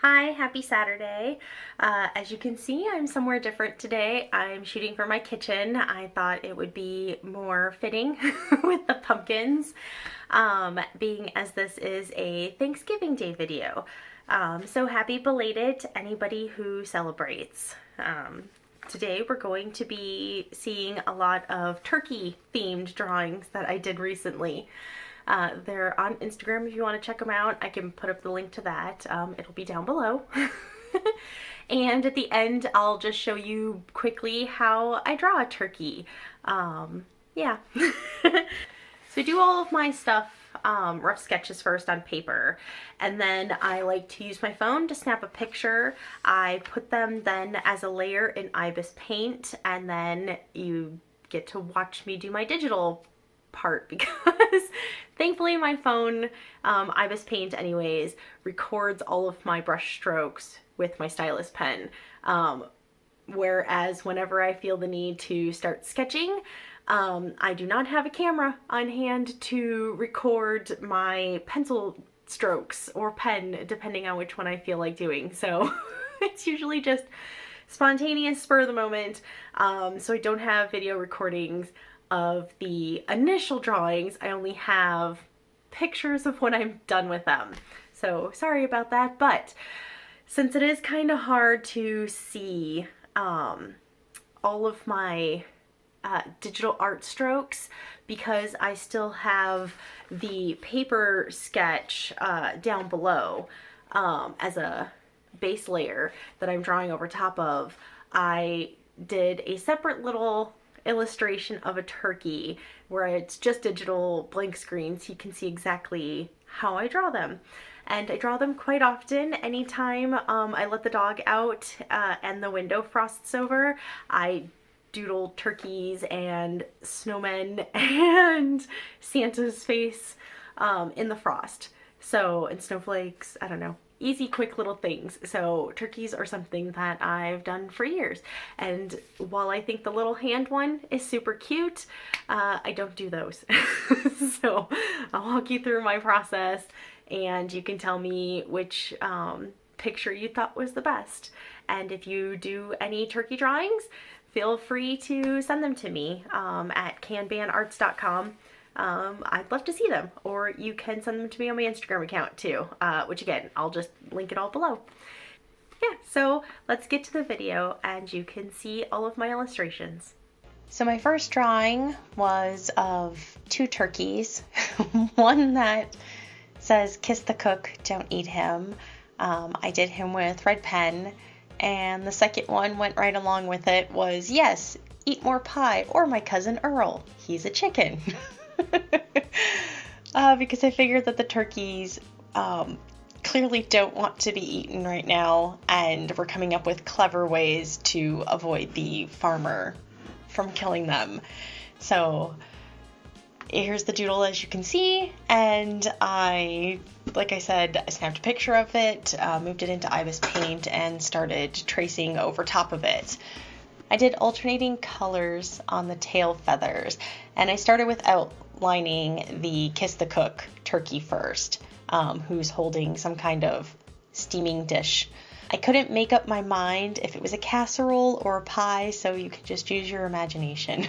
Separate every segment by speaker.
Speaker 1: Hi, happy Saturday. As you can see, I'm somewhere different today. I'm shooting from my kitchen. I thought it would be more fitting with the pumpkins, being as this is a Thanksgiving Day video. So happy belated to anybody who celebrates. Today we're going to be seeing a lot of turkey themed drawings that I did recently. They're on Instagram if you want to check them out. I can put up the link to that. It'll be down below. And at the end, I'll just show you quickly how I draw a turkey. Yeah. So I do all of my stuff, rough sketches first on paper, and then I like to use my phone to snap a picture. I put them then as a layer in Ibis Paint, and then you get to watch me do my digital part because thankfully my phone, Ibis Paint anyways, records all of my brush strokes with my stylus pen. Whereas whenever I feel the need to start sketching, I do not have a camera on hand to record my pencil strokes or pen, depending on which one I feel like doing. So it's usually just spontaneous, spur of the moment. So I don't have video recordings of the initial drawings. I only have pictures of when I'm done with them. So sorry about that, but since it is kind of hard to see all of my digital art strokes because I still have the paper sketch down below as a base layer that I'm drawing over top of, I did a separate little illustration of a turkey where it's just digital blank screens. You can see exactly how I draw them. And I draw them quite often. Anytime I let the dog out and the window frosts over, I doodle turkeys and snowmen and Santa's face in the frost. So, and snowflakes, I don't know. Easy, quick little things. So turkeys are something that I've done for years. And while I think the little hand one is super cute, I don't do those. So I'll walk you through my process and you can tell me which picture you thought was the best. And if you do any turkey drawings, feel free to send them to me at canbanarts.com. I'd love to see them, or you can send them to me on my Instagram account too, which again, I'll just link it all below. Yeah, so let's get to the video and you can see all of my illustrations. So my first drawing was of two turkeys, one that says kiss the cook, don't eat him. I did him with red pen, and the second one went right along with it was yes, eat more pie, or my cousin Earl, he's a chicken. Because I figured that the turkeys clearly don't want to be eaten right now, and we're coming up with clever ways to avoid the farmer from killing them. So here's the doodle as you can see, and like I said, I snapped a picture of it, moved it into Ibis Paint, and started tracing over top of it. I did alternating colors on the tail feathers, and I started with outlining the kiss the cook turkey first, who's holding some kind of steaming dish. I couldn't make up my mind if it was a casserole or a pie, so you can just use your imagination.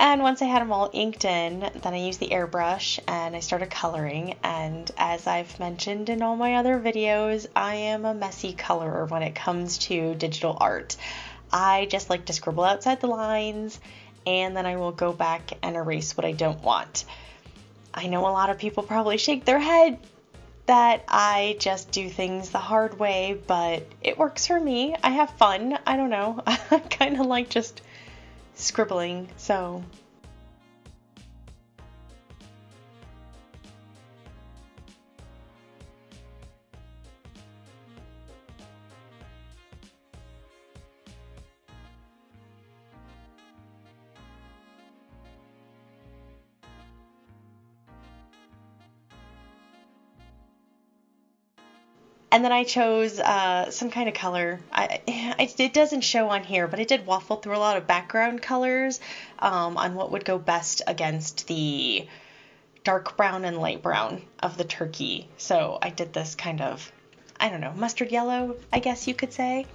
Speaker 1: And once I had them all inked in, then I used the airbrush and I started coloring. And as I've mentioned in all my other videos, I am a messy colorer when it comes to digital art. I just like to scribble outside the lines, and then I will go back and erase what I don't want. I know a lot of people probably shake their head that I just do things the hard way, but it works for me. I have fun. I don't know. I kind of like just scribbling, so. And then I chose some kind of color. It doesn't show on here, but I did waffle through a lot of background colors on what would go best against the dark brown and light brown of the turkey. So I did this kind of, I don't know, mustard yellow, I guess you could say.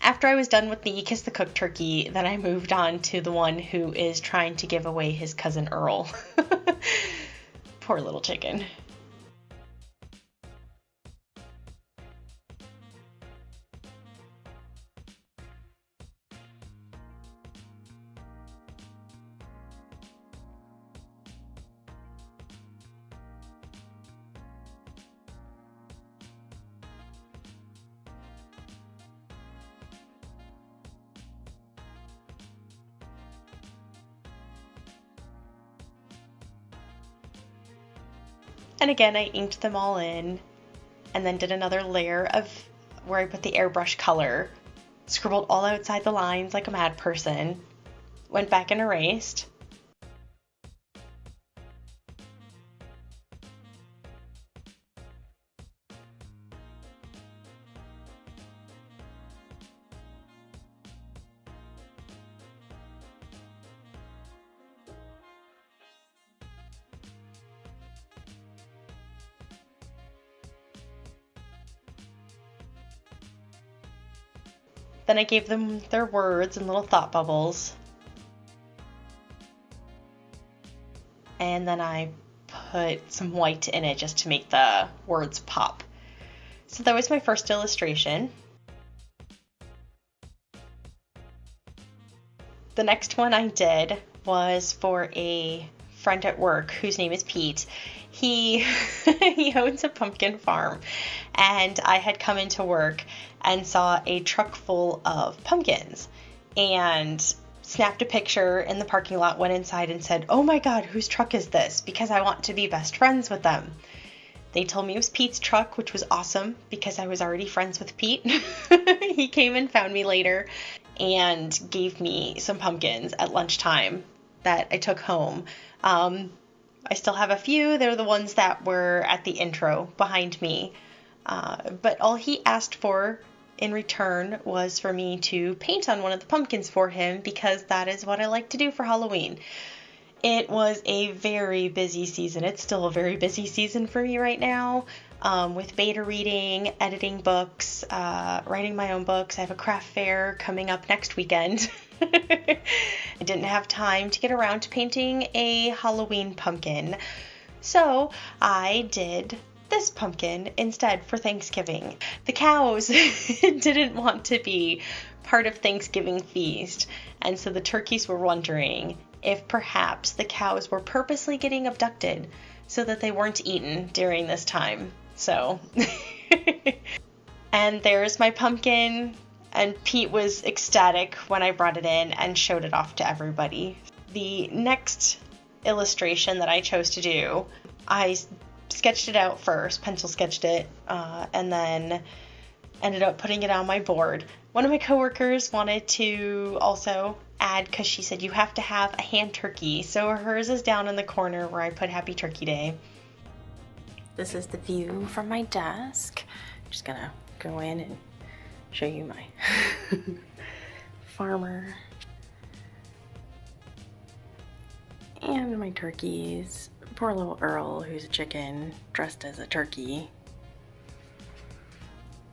Speaker 1: After I was done with the Kiss the Cook turkey, then I moved on to the one who is trying to give away his cousin Earl. Poor little chicken. And again, I inked them all in and then did another layer of where I put the airbrush color, scribbled all outside the lines like a mad person, went back and erased. Then I gave them their words and little thought bubbles. And then I put some white in it just to make the words pop. So that was my first illustration. The next one I did was for a friend at work whose name is Pete. He owns a pumpkin farm, and I had come into work and saw a truck full of pumpkins and snapped a picture in the parking lot, went inside and said, "Oh my God, whose truck is this?" because I want to be best friends with them. They told me it was Pete's truck, which was awesome because I was already friends with Pete. He came and found me later and gave me some pumpkins at lunchtime that I took home. I still have a few. They're the ones that were at the intro behind me. But all he asked for in return was for me to paint on one of the pumpkins for him because that is what I like to do for Halloween. It was a very busy season. It's still a very busy season for me right now, with beta reading, editing books, writing my own books. I have a craft fair coming up next weekend. I didn't have time to get around to painting a Halloween pumpkin, so I did this pumpkin instead for Thanksgiving. The cows didn't want to be part of Thanksgiving feast, and so the turkeys were wondering if perhaps the cows were purposely getting abducted so that they weren't eaten during this time. So, and there's my pumpkin, and Pete was ecstatic when I brought it in and showed it off to everybody. The next illustration that I chose to do, I sketched it out first, pencil sketched it, and then ended up putting it on my board. One of my coworkers wanted to also add, because she said you have to have a hand turkey, so hers is down in the corner where I put Happy Turkey Day. This is the view from my desk. I'm just gonna go in and show you my farmer and my turkeys. Poor little Earl, who's a chicken dressed as a turkey,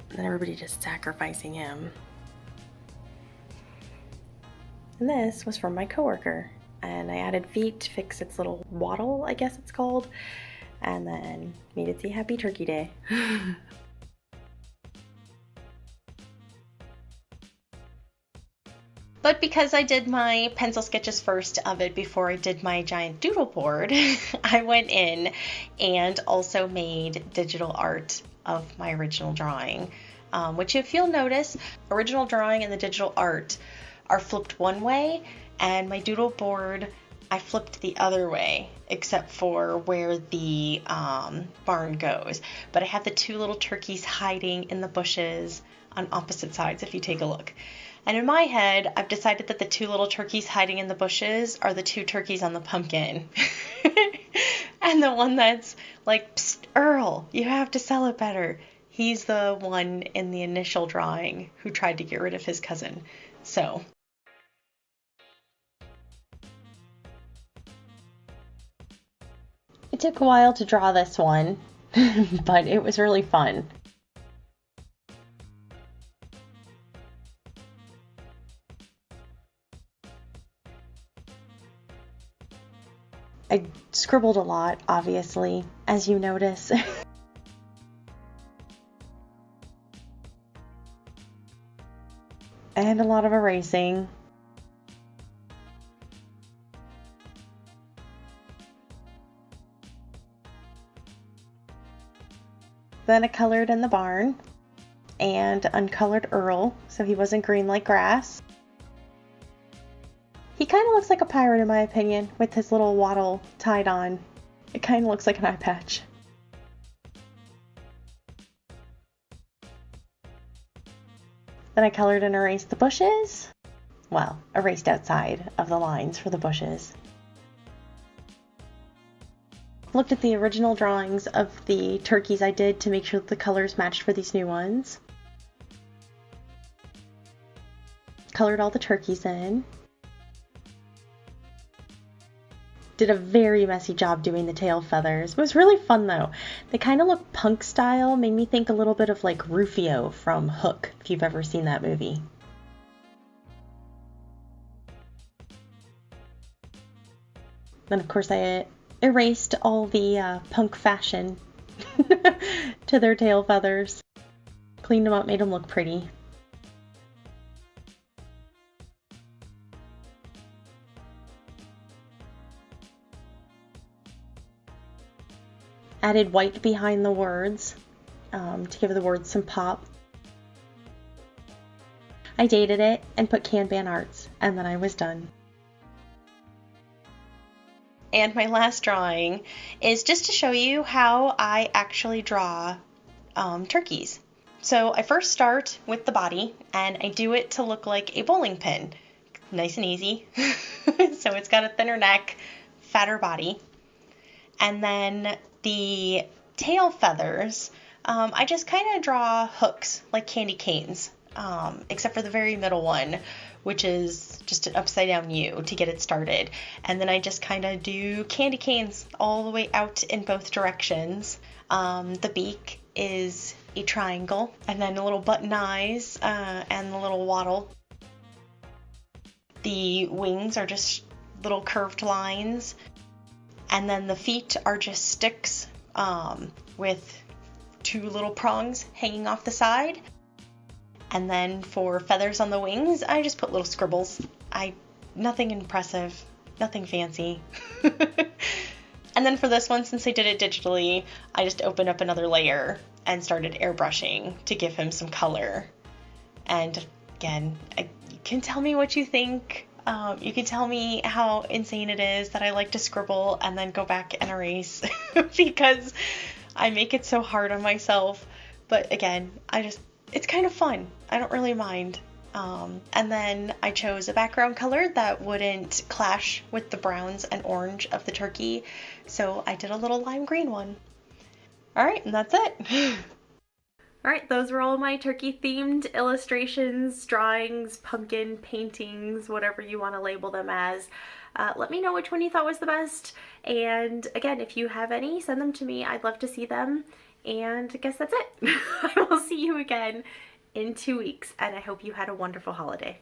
Speaker 1: and then everybody just sacrificing him. And this was from my coworker, and I added feet to fix its little waddle, I guess it's called, and then made it say Happy Turkey Day. But because I did my pencil sketches first of it before I did my giant doodle board, I went in and also made digital art of my original drawing, which if you'll notice, original drawing and the digital art are flipped one way, and my doodle board I flipped the other way, except for where the barn goes. But I have the two little turkeys hiding in the bushes on opposite sides, if you take a look. And in my head, I've decided that the two little turkeys hiding in the bushes are the two turkeys on the pumpkin. And the one that's like, "Psst, Earl, you have to sell it better. He's the one in the initial drawing who tried to get rid of his cousin. So it took a while to draw this one, but it was really fun. I scribbled a lot, obviously, as you notice. And a lot of erasing. Then I colored in the barn and uncolored Earl, so he wasn't green like grass. He kind of looks like a pirate in my opinion, with his little waddle tied on. It kind of looks like an eye patch. Then I colored and erased the bushes. Well, erased outside of the lines for the bushes. Looked at the original drawings of the turkeys I did to make sure that the colors matched for these new ones. Colored all the turkeys in. Did a very messy job doing the tail feathers. It was really fun though. They kind of look punk style, made me think a little bit of like Rufio from Hook, if you've ever seen that movie. Then of course I erased all the punk fashion to their tail feathers. Cleaned them up, made them look pretty. Added white behind the words to give the words some pop. I dated it and put Kanban arts, and then I was done. And my last drawing is just to show you how I actually draw turkeys. So I first start with the body, and I do it to look like a bowling pin. Nice and easy. So it's got a thinner neck, fatter body. And then the tail feathers, I just kind of draw hooks like candy canes, except for the very middle one, which is just an upside down U to get it started. And then I just kind of do candy canes all the way out in both directions. The beak is a triangle, and then the little button eyes and the little waddle. The wings are just little curved lines. And then the feet are just sticks with two little prongs hanging off the side. And then for feathers on the wings, I just put little scribbles. Nothing impressive, nothing fancy. And then for this one, since I did it digitally, I just opened up another layer and started airbrushing to give him some color. And again, you can tell me what you think. You can tell me how insane it is that I like to scribble and then go back and erase because I make it so hard on myself. But again, it's kind of fun. I don't really mind. And then I chose a background color that wouldn't clash with the browns and orange of the turkey. So I did a little lime green one. All right, and that's it. All right, those were all my turkey-themed illustrations, drawings, pumpkin paintings, whatever you want to label them as. Let me know which one you thought was the best. And again, if you have any, send them to me. I'd love to see them. And I guess that's it. I will see you again in 2 weeks, and I hope you had a wonderful holiday.